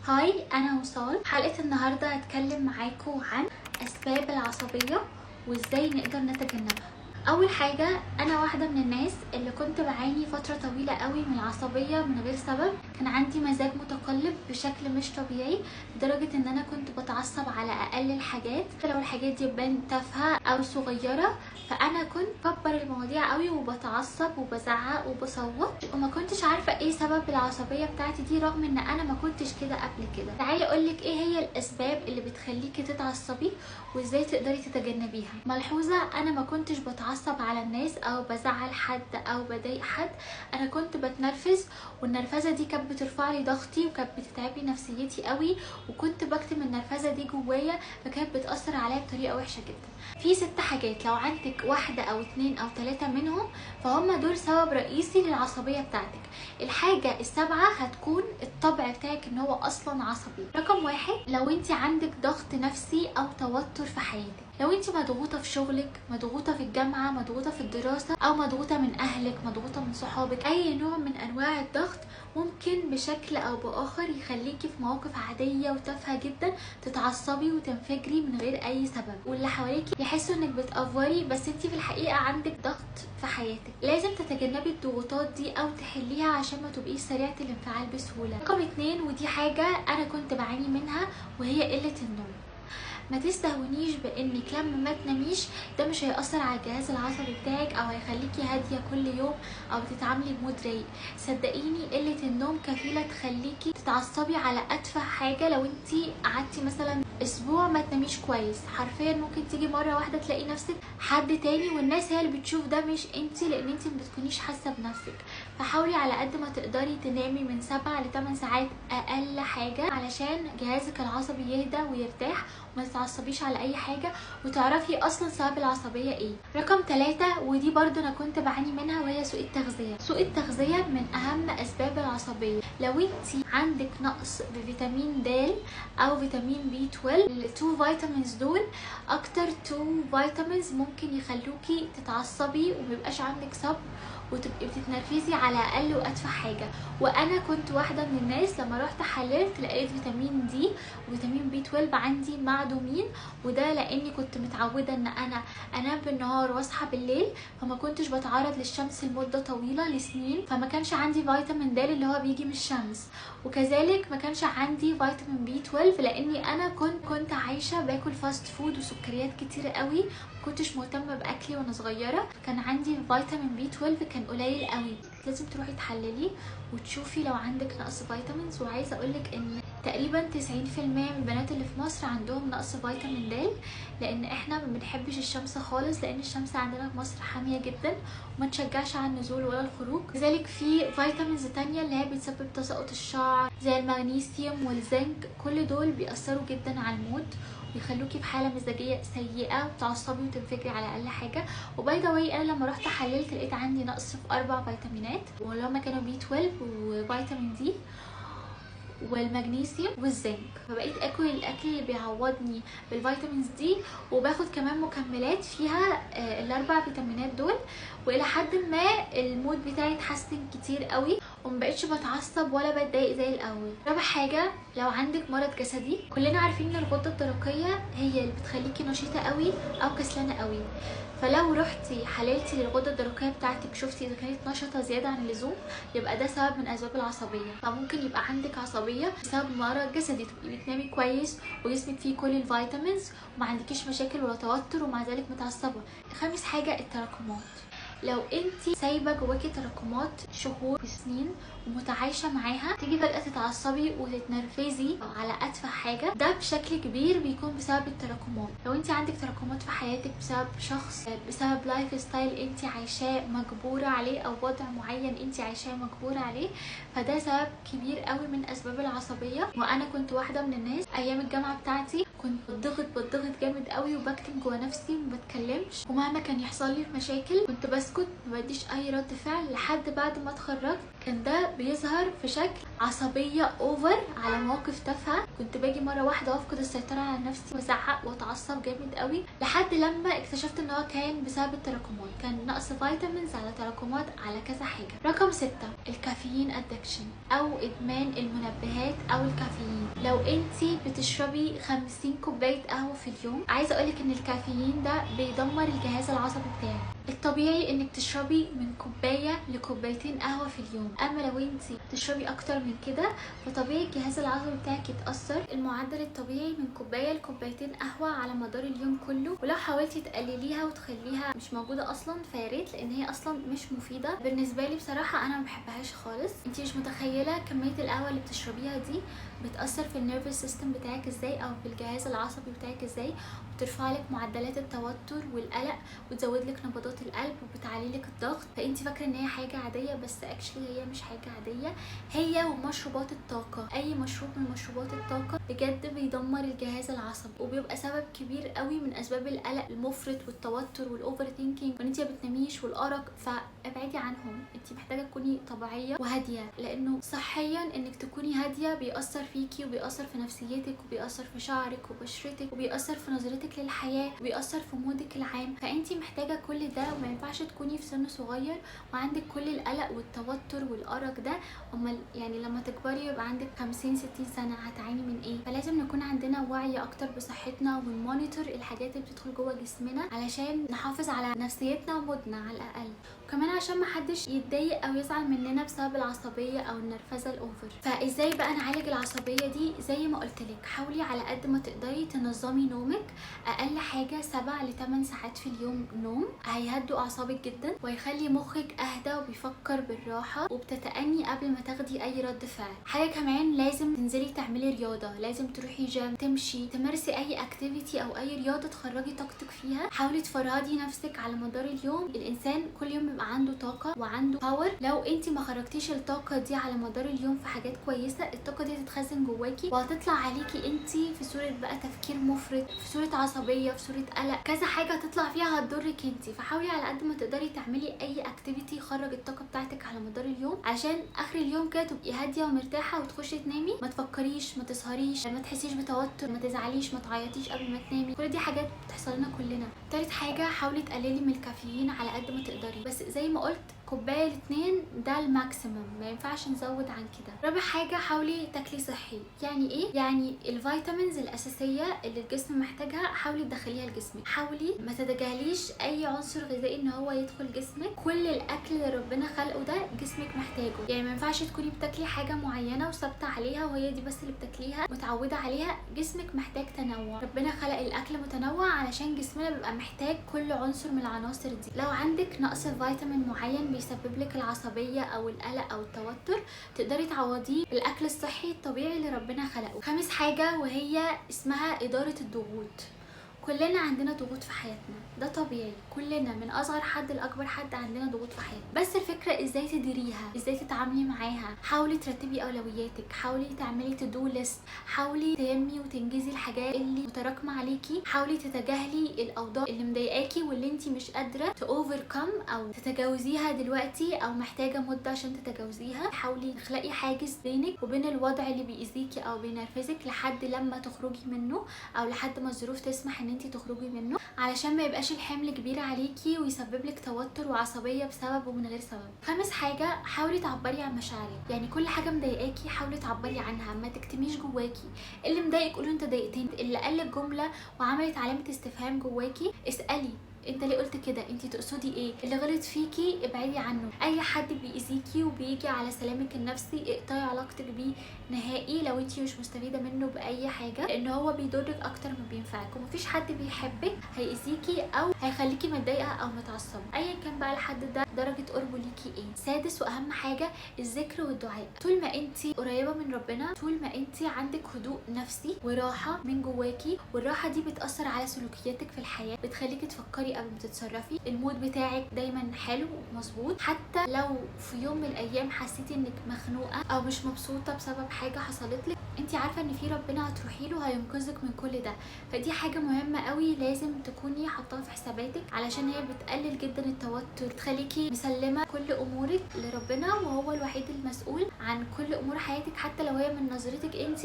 هاي، انا وصال. حلقة النهاردة هتكلم معاكم عن اسباب العصبية وازاي نقدر نتجنبها. اول حاجة، انا واحدة من الناس اللي كنت بعاني فترة طويلة قوي من العصبية من غير سبب. كان عندي مزاج متقلب بشكل مش طبيعي، لدرجة ان انا كنت بتعصب على اقل الحاجات، لو الحاجات دي تبان تافهة او صغيرة فانا كنت بكبر المواضيع قوي وبتعصب وبزعق وبصوت، وما كنتش عارفة ايه سبب العصبية بتاعتي دي، رغم ان انا ما كنتش كده قبل كده. تعالي اقولك ايه هي الاسباب اللي بتخليكي تتعصبي وازاي تقدري تتجنبيها. ملحوظة، انا ما كنتش بتعصب على الناس او بزعل حد او بضايق حد، انا كنت بتنرفز، والنرفزه دي كانت بترفع لي ضغطي وكانت بتتعب لي نفسيتي قوي، وكنت بكتم النرفزه دي جوايا، فكانت بتاثر عليا بطريقه وحشه جدا. في 6 حاجات، لو عندك واحده او 2 او 3 منهم فهم دول سبب رئيسي للعصبيه بتاعتك. الحاجه السابعه هتكون الطبع بتاعك ان هو اصلا عصبي. رقم 1، لو انت عندك ضغط نفسي او توتر في حياتك، لو انت مضغوطه في شغلك، مضغوطه في الجامعه، مضغوطه في الدراسه، او مضغوطه من اهلك، مضغوطه من صحابك، اي نوع من انواع الضغط ممكن بشكل او باخر يخليكي في مواقف عاديه وتافهه جدا تتعصبي وتنفجري من غير اي سبب، واللي حواليكي يحسوا انك بتأفوري، بس انت في الحقيقه عندك ضغط في حياتك. لازم تتجنبي الضغوطات دي او تحليها عشان ما تبقيش سريعه الانفعال بسهوله. رقم 2، ودي حاجه انا كنت بعاني منها، وهي قله النوم. ما تستهونيش بانك لما ما تناميش ده مش هيأثر على الجهاز العصبي بتاعك او هيخليكي هاديه كل يوم او تتعاملي بمود رايق. صدقيني قله النوم كفيله تخليكي تتعصبي على اتفه حاجه. لو انتي قعدتي مثلا اسبوع ما تناميش كويس، حرفيا ممكن تيجي مره واحده تلاقي نفسك حد تاني، والناس هي اللي بتشوف ده مش انتي، لان انتي ما بتكونيش حاسه بنفسك. فحاولي على قد ما تقدري تنامي من 7 ل 8 ساعات اقل حاجه، علشان جهازك العصبي يهدى ويرتاح وما تتعصبيش على اي حاجه، وتعرفي اصلا سبب العصبيه ايه. رقم 3، ودي برضو انا كنت بعاني منها، وهي سوء التغذيه. سوء التغذيه من اهم اسباب العصبيه. لو انت عندك نقص بفيتامين د او فيتامين بي 12، ال2 فيتامينز دول اكتر 2 فيتامينز ممكن يخلوكي تتعصبي وميبقاش عندك صبر وتبقي بتتنرفزي على اقل واتفه حاجه. وانا كنت واحده من الناس لما رحت حللت لقيت فيتامين دي وفيتامين بي 12 عندي معدومين، وده لاني كنت متعوده ان انا انام بالنهار واصحى بالليل، فما كنتش بتعرض للشمس لمده طويله لسنين، فما كانش عندي فيتامين د اللي هو بيجي من الشمس، وكذلك ما كانش عندي فيتامين بي 12 لاني انا كنت عايشه باكل فاست فود وسكريات كتيره قوي، كنتش مهتمه باكلي وانا صغيره، كان عندي فيتامين بي 12 كان قليل قوي. لازم تروحي تحللي وتشوفي لو عندك نقص فيتامينز. وعايزه اقولك ان تقريبا 90% من البنات اللي في مصر عندهم نقص فيتامين د، لان احنا ما بنحبش الشمس خالص، لان الشمس عندنا في مصر حاميه جدا وما تشجعش على النزول ولا الخروج. كذلك في فيتامينز تانية اللي هي بتسبب تساقط الشعر زي المغنيسيوم والزنك، كل دول بيأثروا جدا على المود ويخلوكي في حاله مزاجيه سيئه وتعصبي وتنفجري على اقل حاجه. وباي ذا واي، انا لما رحت حللت لقيت عندي نقص في 4 فيتامينات، واللي هما كانوا بي 12 وفيتامين دي والمغنيسيوم والزنك، فبقيت اكل الاكل اللي بيعوضني بالفيتامينز دي، وباخد كمان مكملات فيها ال4 فيتامينات دول، والى حد ما المود بتاعي اتحسن كتير قوي ومبقتش بتعصب ولا بتضايق زي الاول. رابع حاجه، لو عندك مرض جسدي، كلنا عارفين ان الغده الدرقيه هي اللي بتخليكي نشيطه قوي او كسلانه قوي، فلو رحتي حللتي للغده الدرقيه بتاعتك شفتي اذا كانت نشطه زياده عن اللزوم، يبقى ده سبب من اسباب العصبيه. فممكن يبقى عندك عصبيه بسبب مرض جسدي، تبقي بتنامي كويس وجسمك فيه كل الفيتامينز وما عندكيش مشاكل ولا توتر ومع ذلك متعصبه. خامس حاجه، التراكمات. لو انت سايبه جواكي تراكمات شهور وسنين ومتعايشه معاها، تيجي فجاه تتعصبي وتتنرفزي على اتفه حاجه، ده بشكل كبير بيكون بسبب التراكمات. لو انت عندك تراكمات في حياتك بسبب شخص، بسبب لايف ستايل انت عايشاه مجبوره عليه، او وضع معين انت عايشاه مجبوره عليه، فده سبب كبير قوي من اسباب العصبيه. وانا كنت واحده من الناس ايام الجامعه بتاعتي كنت بتضغط جامد قوي وبكتم جوا نفسي وما بتكلمش، ومهما كان يحصل لي مشاكل كنت بسكت ما بديش اي رد فعل، لحد بعد ما اتخرجت كان ده بيظهر في شكل عصبيه اوفر على مواقف تافهه. كنت باجي مره واحده وافقد السيطره على نفسي وازعق واتعصب جامد قوي، لحد لما اكتشفت ان هو كان بسبب التراكمات، كان نقص فيتامينز على تراكمات على كذا حاجه. رقم 6، الكافيين ادكشن او ادمان المنبهات او الكافيين. كافيين. لو انت بتشربي 50 كوبايه قهوه في اليوم، عايزه اقولك ان الكافيين ده بيدمر الجهاز العصبي بتاعك. الطبيعي انك تشربي من كوبايه لكوبايتين قهوه في اليوم، اما لو انت تشربي اكتر من كده فطبيعي الجهاز العصبي بتاعك يتاثر. المعدل الطبيعي من كوبايه لكوبايتين قهوه على مدار اليوم كله، ولو حاولتي تقلليها وتخليها مش موجوده اصلا فياريت، لان هي اصلا مش مفيده بالنسبه لي بصراحه. انا ما بحبهاش خالص. انت مش متخيله كميه القهوه اللي بتشربيها دي بتاثر في النيرفس سيستم بتاعك ازاي، او في الجهاز العصبي بتاعك ازاي، وبترفع لك معدلات التوتر والقلق، وتزود لك نبضات القلب، وبتعلي لك الضغط. فانت فاكره ان هي حاجه عاديه، بس اكشلي هي مش حاجه عاديه. هي ومشروبات الطاقه، اي مشروب من مشروبات الطاقه بجد بيدمر الجهاز العصبي، وبيبقى سبب كبير قوي من اسباب القلق المفرط والتوتر والاوفر ثينكينج، وان انت ما بتناميش والارق. فابعدي عنهم. انت محتاجه تكوني طبيعيه وهاديه، لانه صحيا انك تكوني هاديه بيأثر فيكي، وبيأثر في نفسيتك، وبيأثر في شعرك وبشرتك، وبيأثر في نظرتك للحياه، وبيأثر في مودك العام. فانت محتاجه كل ده، وما ينفعش تكوني في سن صغير وعندك كل القلق والتوتر والارق ده. امال يعني لما تكبري يبقى عندك 50 60 سنه هتعاني من ايه؟ فلازم نكون عندنا وعي اكتر بصحتنا، ونمونيتور الحاجات اللي بتدخل جوه جسمنا علشان نحافظ على نفسيتنا ومودنا على الاقل، وكمان عشان محدش يتضايق او يزعل مننا بسبب العصبيه او النرفزه الاوفر. فازاي بقى نعالج العصبيه دي؟ زي ما قلت لك، حاولي على قد ما تقدري تنظمي نومك. اقل حاجه 7 ل 8 ساعات في اليوم نوم، هيهدوا اعصابك جدا، وهيخلي مخك اهدى وبيفكر بالراحه، وبتتأني قبل ما تاخدي اي رد فعل. حاجه كمان، لازم تنزلي تعملي رياضه، لازم تروحي جيم، تمشي، تمارسي اي اكتيفيتي او اي رياضه تخرجي طاقتك فيها. حاولي تفرهدي نفسك على مدار اليوم. الانسان كل يوم بيبقى عنده طاقه وعنده باور. لو انت ما خرجتيش الطاقه دي على مدار اليوم في حاجات كويسه، الطاقه دي هتتخزن جواكي وهتطلع عليكي انت في صوره بقى تفكير مفرط، في صوره عصبيه، في صوره قلق، كذا حاجه هتطلع فيها هتضرك انت. فحاولي على قد ما تقدري تعملي اي اكتيفيتي يخرج الطاقه بتاعتك على مدار اليوم، عشان اخر اليوم كده تبقي هاديه ومرتاحه وتخشي تنامي. ما تفكريش، ما تسهريش، ما تحسيش بتوتر، ما تزعليش، ما تعيطيش قبل ما تنامي. كل دي حاجات بتحصل لنا كلنا. تالت حاجه، حاولي تقللي من الكافيين على قد ما تقدري، بس زي ما قلت كوبايه ل2 ده الماكسيمم، ما ينفعش نزود عن كده. رابع حاجه، حاولي تاكلي صحي. يعني ايه؟ يعني الفيتامينز الاساسيه اللي الجسم محتاجها حاولي تدخليها لجسمك. حاولي ما تتجاهليش اي عنصر غذائي ان هو يدخل جسمك. كل الاكل اللي ربنا خلقه ده جسمك محتاجه. يعني ما ينفعش تكوني بتاكلي حاجه معينه وثابته عليها وهي دي بس اللي بتاكليها متعوده عليها. جسمك محتاج تنوع. ربنا خلق الاكل متنوع علشان جسمنا بيبقى محتاج كل عنصر من العناصر دي. لو عندك نقص فيتامين معين بيسبب لك العصبيه او القلق او التوتر، تقدري تعوضيه بالاكل الصحي الطبيعي اللي ربنا خلقه. خامس حاجه وهي اسمها اداره الضغوط. كلنا عندنا ضغوط في حياتنا، ده طبيعي. كلنا من اصغر حد لاكبر حد عندنا ضغوط في حياتنا، بس الفكره ازاي تديريها، ازاي تتعاملي معاها. حاولي ترتبي اولوياتك، حاولي تعملي تو دو ليست، حاولي تهمي وتنجزي الحاجات اللي متراكمه عليكي. حاولي تتجاهلي الاوضاع اللي مضايقاكي واللي انت مش قادره تاوفركم او تتجاوزيها دلوقتي، او محتاجه مده عشان تتجاوزيها. حاولي تخلقي حاجز بينك وبين الوضع اللي بيأذيكي او بينرفزك لحد لما تخرجي منه، او لحد ما الظروف تسمح ان انت تخرجي منه، علشان ما يبقاش الحمل كبير عليكي ويسبب لك توتر وعصبيه بسبب ومن غير سبب. خامس حاجه، حاولي تعبري عن مشاعرك. يعني كل حاجه مضايقاكي حاولي تعبري عنها، ما تكتميش جواكي. اللي مضايقك قولي انت ضايقتني. اللي قالك جمله وعملت علامه استفهام جواكي، اسالي انت ليه قلت كده، انت تقصدي ايه. اللي غلط فيكي ابعدي عنه. اي حد بيأذيكي وبيجي على سلامك النفسي اقطعي علاقتك بيه نهائي لو انت مش مستفيده منه باي حاجه، لان هو بيضرك اكتر ما بينفعك. ومفيش حد بيحبك هيأذيكي او هيخليكي متضايقه او متعصبه، ايا كان بقى الحد ده درجه قربه ليكي ايه. سادس واهم حاجه، الذكر والدعاء. طول ما انت قريبه من ربنا، طول ما انت عندك هدوء نفسي وراحه من جواكي، والراحه دي بتأثر على سلوكياتك في الحياه، بتخليكي تفكري قبل ما تتصرفي. المود بتاعك دايما حلو ومظبوط. حتى لو في يوم من الايام حسيتي انك مخنوقه او مش مبسوطه بسبب حاجه حصلت لك، انت عارفه ان في ربنا هتروحي له هينقذك من كل ده. فدي حاجه مهمه قوي لازم تكوني حاطاها في حساباتك، علشان هي بتقلل جدا التوتر، تخليكي مسلمه كل امورك لربنا، وهو الوحيد المسؤول عن كل امور حياتك. حتى لو هي من نظرتك انت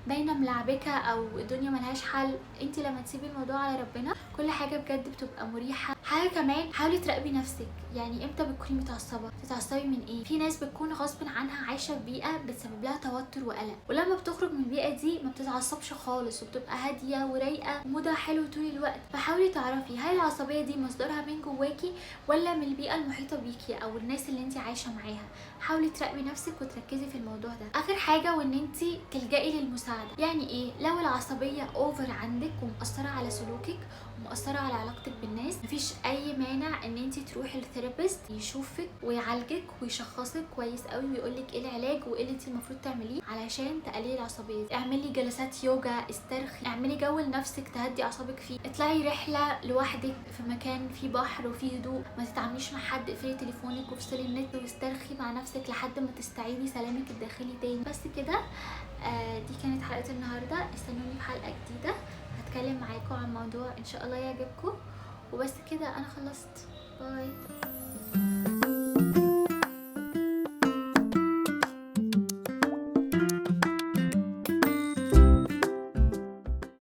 باينه ملعبكه او الدنيا ملهاش حل، انت لما تسيبي الموضوع على ربنا كل حاجه بجد بتبقى مريحه. حاجه كمان، حاولي تراقبي نفسك. يعني امتى بتكوني متعصبه؟ تتعصبي من ايه؟ في ناس بتكون غصب عنها عايشه في بيئه بتسبب لها توتر وقلق، ولما بتخرج من البيئه دي ما بتتعصبش خالص وبتبقى هاديه ورايقه ومودها حلو طول الوقت. فحاولي تعرفي هل العصبيه دي مصدرها من جواكي ولا من البيئه المحيطه بيكي او الناس اللي انت عايشه معاها. حاولي تراقبي نفسك وتركزي في الموضوع ده. اخر حاجه وان انت تلجئي للمساعده. يعني ايه؟ لو العصبيه اوفر عندك ومأثره على سلوكك ومأثره على علاقتك بالناس، مفيش اي مانع ان انت تروحي للثيرابيست يشوفك ويعالجك ويشخصك كويس قوي ويقولك ايه العلاج وايه اللي انت المفروض تعمليه علشان تقللي العصبيه. اعملي جلسات يوجا، استرخي، اعملي جو لنفسك تهدي اعصابك فيه، اطلعي رحله لوحدك في مكان فيه بحر وفيه هدوء، ما تتعامليش مع حد، اقفلي تليفونك وافصلي النت واسترخي مع نفسك لحد ما تستعيدي سلامك الداخلي تاني. بس كده. دي كانت حلقه النهارده، استنوني في حلقه جديده هتكلم معاكم عن موضوع ان شاء الله يعجبكم. وبس كده، انا خلصت. باي.